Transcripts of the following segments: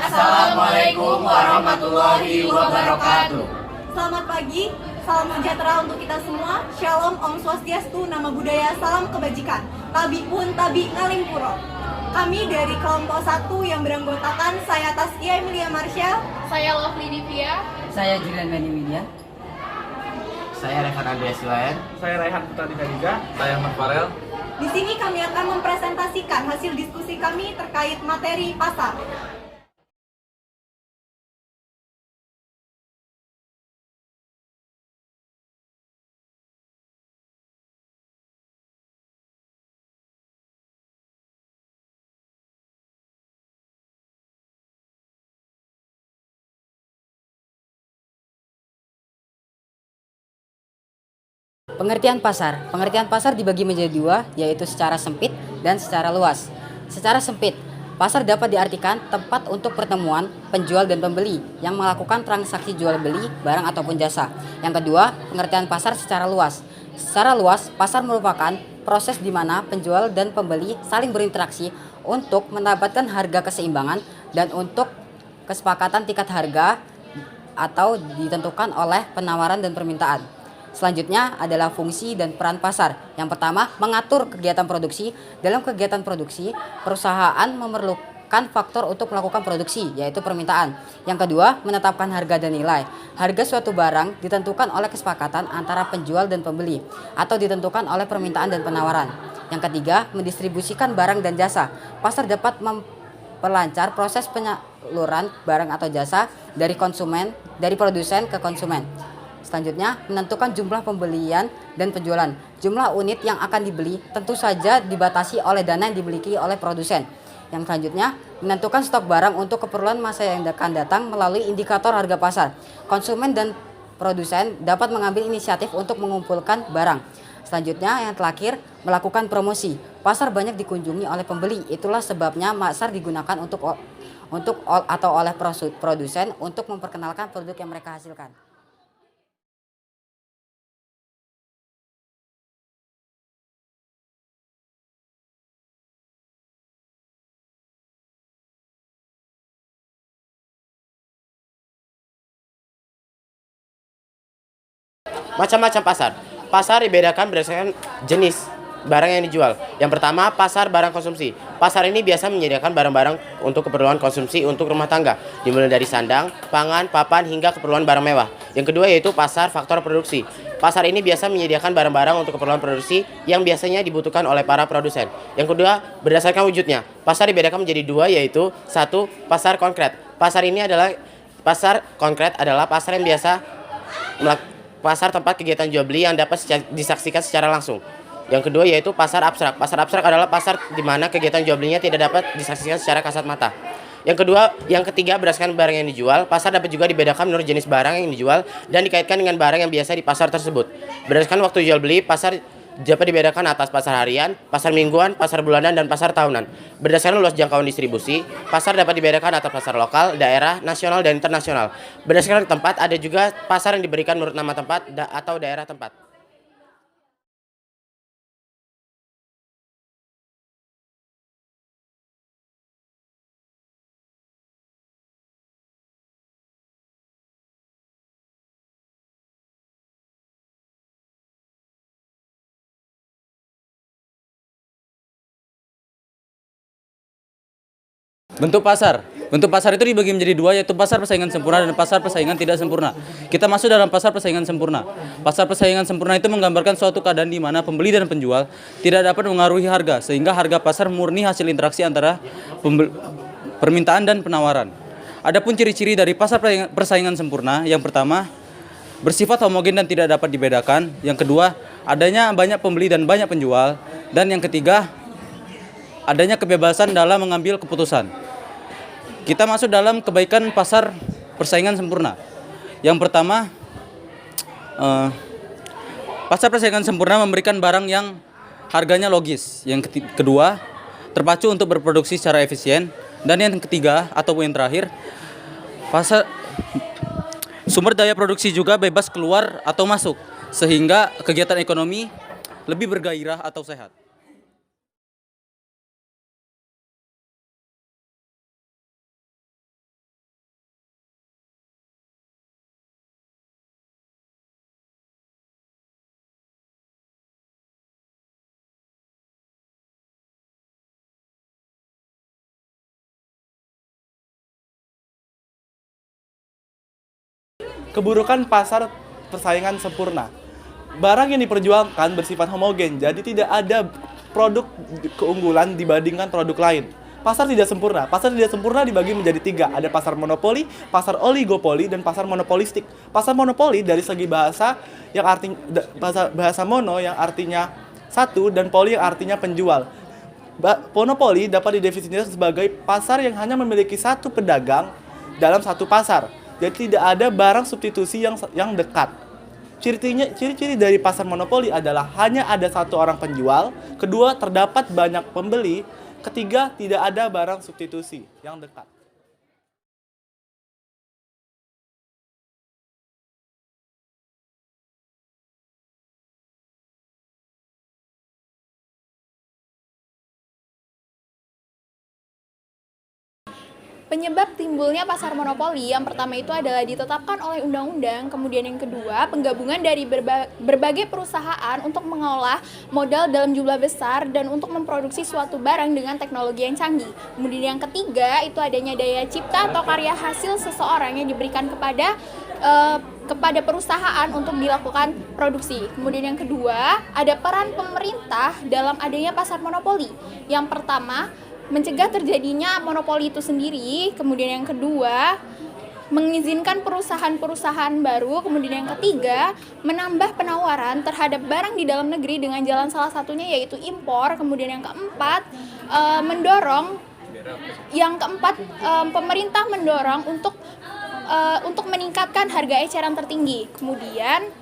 Assalamualaikum warahmatullahi wabarakatuh. Selamat pagi, salam sejahtera untuk kita semua. Shalom, Om Swastiastu, Nama Budaya, Salam Kebajikan. Tabi pun tabi ngaling puro. Kami dari kelompok 1 yang beranggotakan saya Taskia Emilia Marsha, saya Lovely Divya, saya Julian Beni Widya, saya Rehan Andreas Silayan, saya Raihan Putra Dika, saya Ahmad Farel. Di sini kami akan mempresentasikan hasil diskusi kami terkait materi pasar. Pengertian pasar. Pengertian pasar dibagi menjadi dua, yaitu secara sempit dan secara luas. Secara sempit, pasar dapat diartikan tempat untuk pertemuan penjual dan pembeli yang melakukan transaksi jual beli barang ataupun jasa. Yang kedua, pengertian pasar secara luas. Secara luas, pasar merupakan proses di mana penjual dan pembeli saling berinteraksi untuk mendapatkan harga keseimbangan dan untuk kesepakatan tingkat harga atau ditentukan oleh penawaran dan permintaan. Selanjutnya adalah fungsi dan peran pasar. Yang pertama, mengatur kegiatan produksi. Dalam kegiatan produksi, perusahaan memerlukan faktor untuk melakukan produksi, yaitu permintaan. Yang kedua, menetapkan harga dan nilai. Harga suatu barang ditentukan oleh kesepakatan antara penjual dan pembeli, atau ditentukan oleh permintaan dan penawaran. Yang ketiga, mendistribusikan barang dan jasa. Pasar dapat memperlancar proses penyaluran barang atau jasa dari produsen ke konsumen. Selanjutnya, menentukan jumlah pembelian dan penjualan. Jumlah unit yang akan dibeli tentu saja dibatasi oleh dana yang dimiliki oleh produsen. Yang selanjutnya, menentukan stok barang untuk keperluan masa yang akan datang melalui indikator harga pasar. Konsumen dan produsen dapat mengambil inisiatif untuk mengumpulkan barang. Selanjutnya, yang terakhir, melakukan promosi. Pasar banyak dikunjungi oleh pembeli. Itulah sebabnya pasar digunakan oleh produsen untuk memperkenalkan produk yang mereka hasilkan. Macam-macam pasar. Pasar dibedakan berdasarkan jenis barang yang dijual. Yang pertama, pasar barang konsumsi. Pasar ini biasa menyediakan barang-barang untuk keperluan konsumsi untuk rumah tangga, dimulai dari sandang, pangan, papan, hingga keperluan barang mewah. Yang kedua yaitu pasar faktor produksi. Pasar ini biasa menyediakan barang-barang untuk keperluan produksi yang biasanya dibutuhkan oleh para produsen. Yang kedua, berdasarkan wujudnya. Pasar dibedakan menjadi dua, yaitu satu, pasar konkret. Pasar konkret adalah pasar yang biasa pasar tempat kegiatan jual beli yang dapat disaksikan secara langsung. Yang kedua yaitu pasar abstrak. Pasar abstrak adalah pasar di mana kegiatan jual belinya tidak dapat disaksikan secara kasat mata. Yang ketiga berdasarkan barang yang dijual. Pasar dapat juga dibedakan menurut jenis barang yang dijual dan dikaitkan dengan barang yang biasa di pasar tersebut. Berdasarkan waktu jual beli, pasar dapat dibedakan atas pasar harian, pasar mingguan, pasar bulanan, dan pasar tahunan. Berdasarkan luas jangkauan distribusi, pasar dapat dibedakan atas pasar lokal, daerah, nasional, dan internasional. Berdasarkan tempat, ada juga pasar yang diberikan menurut nama tempat atau daerah tempat. Bentuk pasar. Bentuk pasar itu dibagi menjadi dua, yaitu pasar persaingan sempurna dan pasar persaingan tidak sempurna. Kita masuk dalam pasar persaingan sempurna. Pasar persaingan sempurna itu menggambarkan suatu keadaan di mana pembeli dan penjual tidak dapat mengaruhi harga, sehingga harga pasar murni hasil interaksi antara permintaan dan penawaran. Adapun ciri-ciri dari pasar persaingan sempurna, yang pertama, bersifat homogen dan tidak dapat dibedakan. Yang kedua, adanya banyak pembeli dan banyak penjual. Dan yang ketiga, adanya kebebasan dalam mengambil keputusan. Kita masuk dalam kebaikan pasar persaingan sempurna. Yang pertama, pasar persaingan sempurna memberikan barang yang harganya logis. Yang kedua, terpacu untuk berproduksi secara efisien. Dan yang ketiga, atau yang terakhir, pasar sumber daya produksi juga bebas keluar atau masuk, sehingga kegiatan ekonomi lebih bergairah atau sehat. Keburukan pasar persaingan sempurna. Barang yang diperjualkan bersifat homogen, jadi tidak ada produk keunggulan dibandingkan produk lain. Pasar tidak sempurna. Pasar tidak sempurna dibagi menjadi 3. Ada pasar monopoli, pasar oligopoli, dan pasar monopolistik. Pasar monopoli dari segi bahasa yang artinya bahasa mono yang artinya satu dan poli yang artinya penjual. Monopoli dapat didefinisikan sebagai pasar yang hanya memiliki satu pedagang dalam satu pasar. Jadi tidak ada barang substitusi yang dekat. Ciri-ciri dari pasar monopoli adalah hanya ada satu orang penjual, kedua terdapat banyak pembeli, ketiga tidak ada barang substitusi yang dekat. Penyebab timbulnya pasar monopoli yang pertama itu adalah ditetapkan oleh undang-undang, kemudian yang kedua penggabungan dari berbagai perusahaan untuk mengolah modal dalam jumlah besar dan untuk memproduksi suatu barang dengan teknologi yang canggih. Kemudian yang ketiga itu adanya daya cipta atau karya hasil seseorang yang diberikan kepada perusahaan untuk dilakukan produksi. Kemudian yang kedua ada peran pemerintah dalam adanya pasar monopoli. Yang pertama mencegah terjadinya monopoli itu sendiri, kemudian yang kedua mengizinkan perusahaan-perusahaan baru, kemudian yang ketiga menambah penawaran terhadap barang di dalam negeri dengan jalan salah satunya yaitu impor, kemudian yang keempat pemerintah mendorong untuk meningkatkan harga eceran tertinggi. Kemudian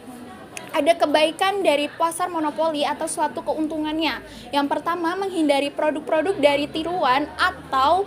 ada kebaikan dari pasar monopoli atau suatu keuntungannya. Yang pertama, menghindari produk-produk dari tiruan atau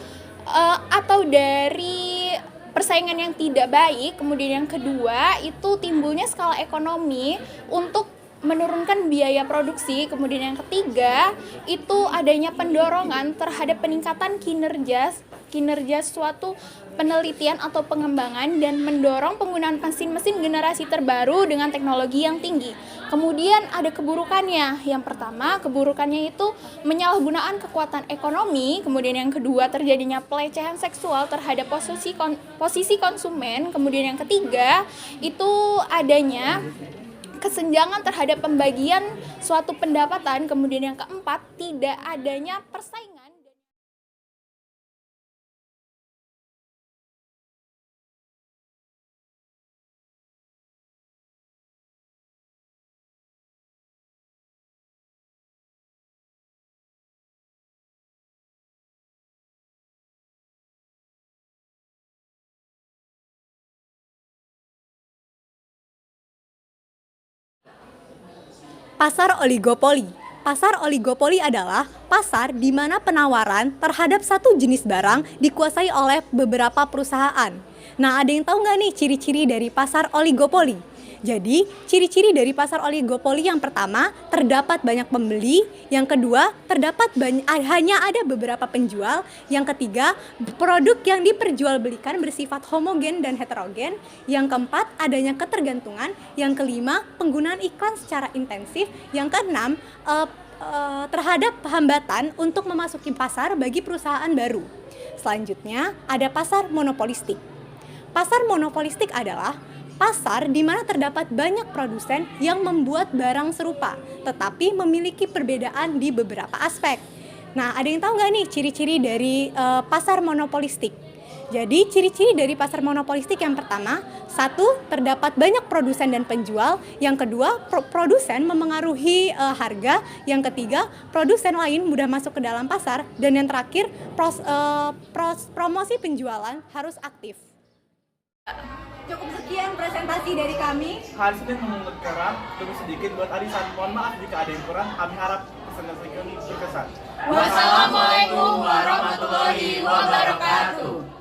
dari persaingan yang tidak baik. Kemudian yang kedua, itu timbulnya skala ekonomi untuk menurunkan biaya produksi. Kemudian yang ketiga, itu adanya pendorongan terhadap peningkatan kinerja suatu penelitian atau pengembangan dan mendorong penggunaan mesin-mesin generasi terbaru dengan teknologi yang tinggi. Kemudian ada keburukannya. Yang pertama, keburukannya itu menyalahgunaan kekuatan ekonomi. Kemudian yang kedua, terjadinya pelecehan seksual terhadap posisi konsumen. Kemudian yang ketiga, itu adanya kesenjangan terhadap pembagian suatu pendapatan. Kemudian yang keempat, tidak adanya persaingan. Pasar oligopoli. Pasar oligopoli adalah pasar di mana penawaran terhadap satu jenis barang dikuasai oleh beberapa perusahaan. Nah, ada yang tahu nggak nih ciri-ciri dari pasar oligopoli? Jadi, ciri-ciri dari pasar oligopoli yang pertama, terdapat banyak pembeli. Yang kedua, hanya ada beberapa penjual. Yang ketiga, produk yang diperjualbelikan bersifat homogen dan heterogen. Yang keempat, adanya ketergantungan. Yang kelima, penggunaan iklan secara intensif. Yang keenam, terhadap hambatan untuk memasuki pasar bagi perusahaan baru. Selanjutnya, ada pasar monopolistik. Pasar monopolistik adalah pasar di mana terdapat banyak produsen yang membuat barang serupa, tetapi memiliki perbedaan di beberapa aspek. Nah, ada yang tahu nggak nih ciri-ciri dari pasar monopolistik? Jadi, ciri-ciri dari pasar monopolistik yang pertama, satu, terdapat banyak produsen dan penjual. Yang kedua, produsen memengaruhi harga. Yang ketiga, produsen lain mudah masuk ke dalam pasar. Dan yang terakhir, promosi penjualan harus aktif. Cukup sekian presentasi dari kami. Hari Senin memungut kerap, tunggu sedikit buat arisan. Mohon maaf jika ada yang kurang, kami harap presentasi kami berkesan. Wassalamualaikum warahmatullahi wabarakatuh.